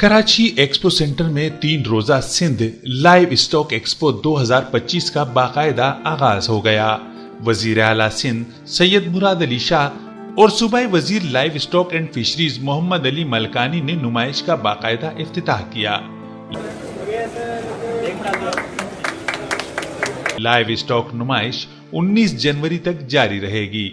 Karachi expo centre में 3 रोजा Sindh live stock expo 2025 का बाकायदा आगाज हो गया। वजीर आला सिंध सैयद मुराद अली शाह और सूबाई वजीर livestock and fisheries Mohammad Ali Malkani ने नुमाइश का बाकायदा इफ्तिताह किया। लाइव स्टॉक नुमाइश 19 जनवरी तक जारी रहेगी।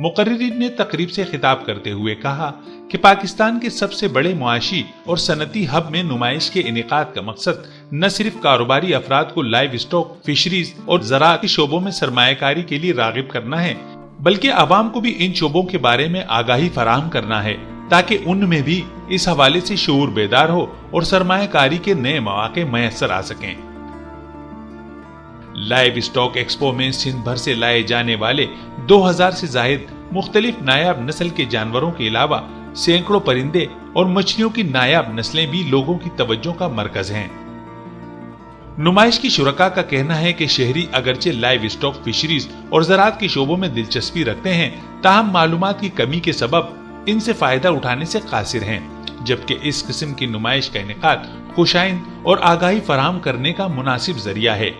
मुकर्रिरीन ने तकरीब से खिताब करते हुए कहा कि पाकिस्तान के सबसे बड़े मुआशी और सनती हब में नुमाइश के इनेकाद का मकसद न सिर्फ कारोबारी अफराद को लाइव स्टॉक, फिशरीज और ज़राअत के शोबों में सरमायाकारी के लिए रागिब करना है, बल्कि आवाम को भी इन शोबों के बारे में आगाही फराहम करना है ताकि उनमें भी इस हवाले से शऊर बेदार हो और सरमायाकारी के नए मौके मैसर आ सकें। लाइव स्टॉक एक्सपो में सिंध भर से लाए जाने वाले 2000 से जायद मुख्तलिफ नायाब नस्ल के जानवरों के अलावा सैकड़ों परिंदे और मछलियों की नायाब नस्लें भी लोगों की तवज्जो का मरकज हैं। नुमाइश की शुरका का कहना है कि शहरी अगरचे लाइव स्टॉक, फिशरीज और ज़राअत के शोबों में दिलचस्पी रखते हैं, ताहम मालूमात की कमी के सबब इनसे फायदा उठाने से कासिर हैं, जबकि इस किस्म की नुमाइश का इनेकाद खुशाइन और आगाही फराहम करने का मुनासिब जरिया है।